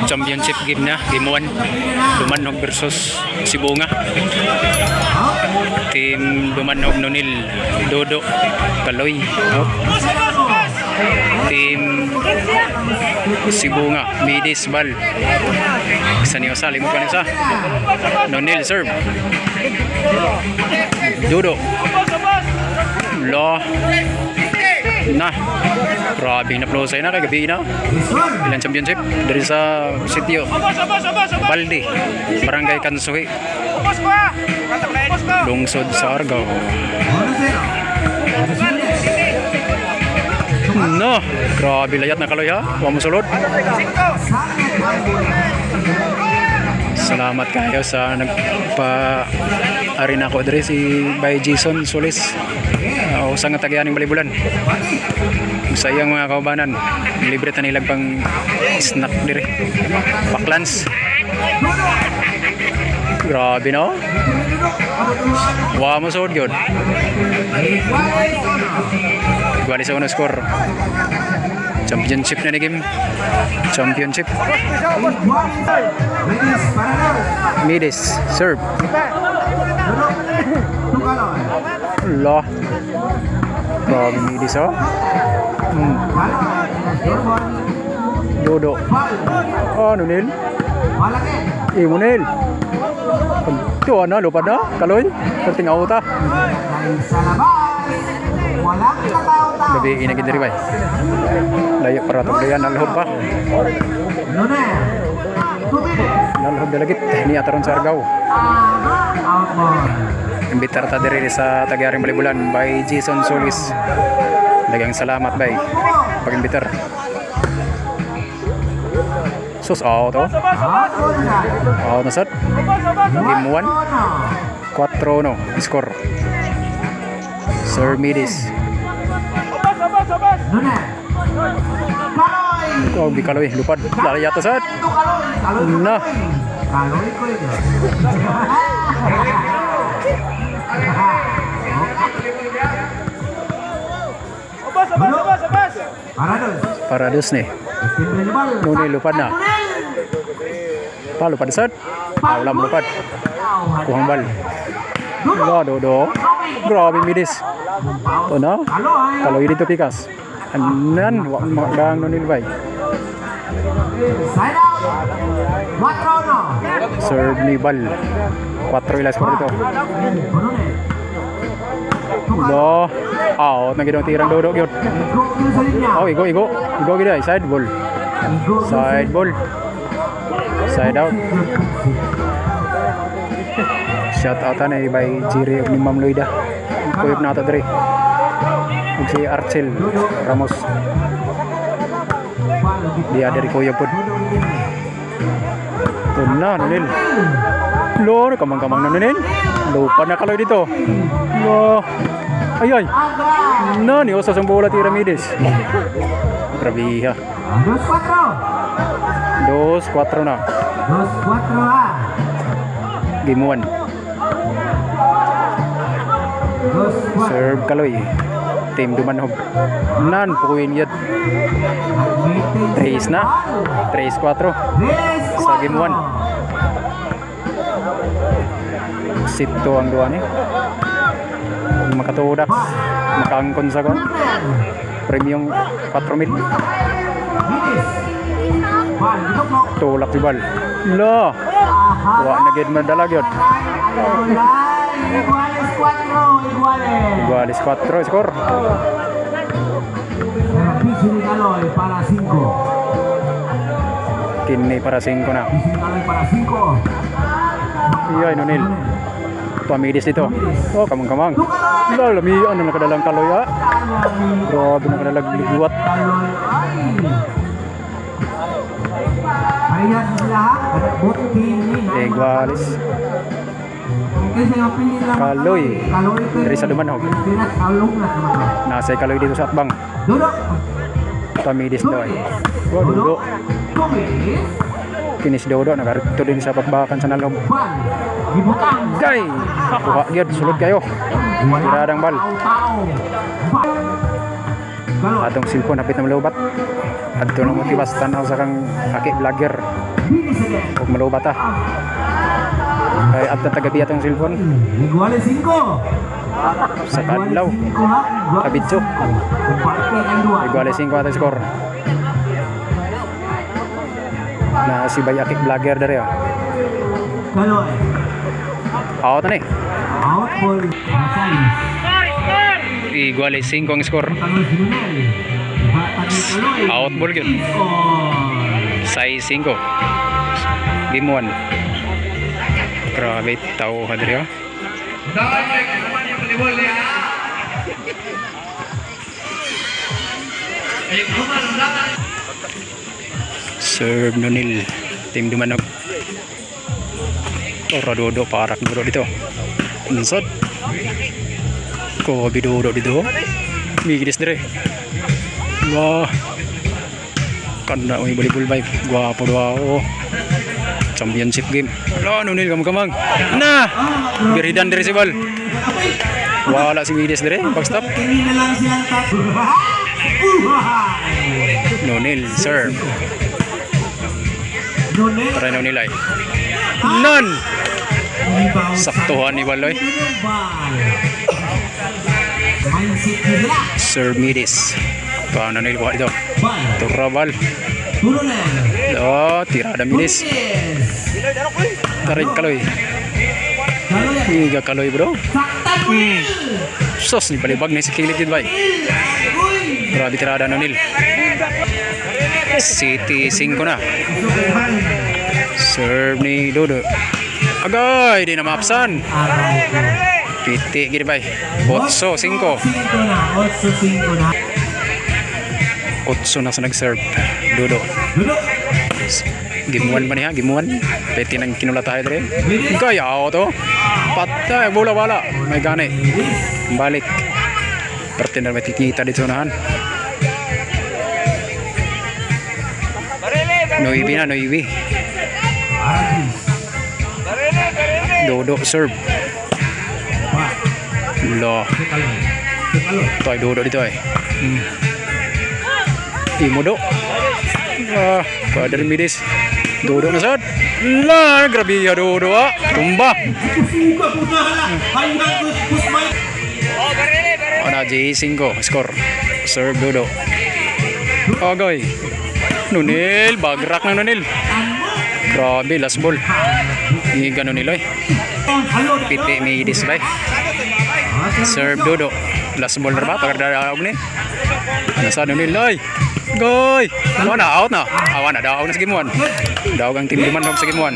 championship game na, game 1. Dumanog versus Sibunga. Team Dumanog Nonil, Dodo, Kaloy. Team Sibunga, Midis, Bal. Isa niyo sa, limot ka niyo sa. Nonil, serve. Dodo. Lo. Nah, grabe na plosay na kagabi na. Ilang championship dari sa sitio Balde, Barangay Kansuhi, lungsod sa Argao. No, grabe layat na Kaloy ha. Huwag mo sulod. Salamat kayo sa nagpa-arena ko diri si by Jason Solis. Usang nga tagayaning Balibulan. Sa iyang mga kaubanan, libre ta nilag pang snack diri. Paklans. Grabe no. Wa mo sud gyud. Igual sa unang score. Championship na ni game. Championship. Midis, serve. Allah. Grabe Midis oh. Dodo. Oh, Nonil. Nonil. Ito na, lupad na. Kaloy. Perting auta. Gabi inagin dari bay. Layo para to yan nalhod pa. Nalhod dalagit ni ataron sa Argao. Imbitar ta diri sa Tagayaring Balibulan by Jason Solis. Dagang salamat bay pag-imbitar. Sus out oh. Out na sad. Game 1. 4 no score. Sir Midis. Oh, di Kaloy lupad. Lali yata sad. Nah. Parados nih. Nuni lupad na. Pa lupad sad. Ulam lupad. Kuhang bal. Dodo. Grabe Midis. Ito na. Kaloy dito pikas. Anan magdang Nonil bay. Serve ni Bal. 4 ilas por dito. Lo, out na gidong tirang Dodo gyud. Oh, igo gid ay side ball. Side ball. Side out. Shout out na by Jiri ni Ma'am Loida. Kuyog na to diri. Ug si Archel Ramos. Dia dari Kuyog pod. Tuna Nonil. Lo, kamang-kamang na Nonil. Lupa na Kaloy dito. Lo. Ay. No, ni usas ang bola tira Midis. Grabe ha. 2-4 na. 2-4 ha. Game 1. Serve Kaloy. Team Dumanog. Nan pukuin yun. 3 na. 3-4. Sa game 1. Sito ang duwa ni. Makatudak. Makaangkon sa ko. Premium 4,000. Tulak si Bal. Lo. Wa na gid madalag yun. Iguales 4 skor. Kini para 5 na. Iya Nonil. Midis dito. Oh, kamang-kamang. Lalami ano nakadalang Kaloy ha. Grabe nakadalag liguat. Iguales. Kaloy. Dari sa Dumanog. Nasa Kaloy dito sa Atbang. Midis daw. Oh, Dodo. Kinis Dodo nagarito din sa pagbakan sa nalog. Gay. Kuha gyud sulod kayo. Tiradang bal. Atong cellphone hapit na malubat. Adto na motivas tanaw sa kang aki vlogger. Huwag malubat ha. Kaya at na tagabi atong cellphone. Igual 5. Sa kadlaw. Kabitso. Igual 5 atong score. Na si Bayakik vlogger dari oh. Kaloy. Out na ni. Out ball. Igual 5 ang score. Out ball yun. Size 5. Game 1. Grabe tao ka dari oh. Serve Nonil. Tim Dumanog. Radodo parak duro dito. Unsod. Ko bidodo dito. Migis dire. Wah. Kanda oi volleyball vibe. Guwapo daw. Championship game. Wala Nonil kamang-kamang. Nah. Biridan dire si bal. Wala si Migis dire. Backstop. Nonil serve. Try na nila eh. None! Saktuhan ni Baloy. Sir Midis. Paano nila buhat ito? Turabal. Oh, tirada Midis. Tarig Kaloy. Higa Kaloy bro. Sos ni balibag na si Kilid yun ba? Grabe tirada Nonil. City 5 na. Serve ni Dodo. Agay, di na maapsan. Piti gini bay. 8-5. 8 na sa nag-serve. Dodo. Game 1 ba niya? Game 1. Piti nang kinulatahay dere. Gaya to. Patay, bola-bola. May gani. Balik. Perte na may titita dito unahan. Noibi na, Noibi. Dodo serve. Lo. Toy Dodo dito eh. Imodo. Padre Midis. Dodo na sad. La, grabe ya Dodo ah. Tumba. Ana J5 score. Serve Dodo. Agay. Nonil, bagrak na Nonil. Grabe, last ball. Hindi gano'n nila eh. Piti Midis ba eh. Serve Dodo. Last ball na ba? Pagkakadaog ni. Nasa Nonil ay. Goy! Awa na, out na. Awa na, daog na sa game 1. Daog ang team Dumanog sa game 1.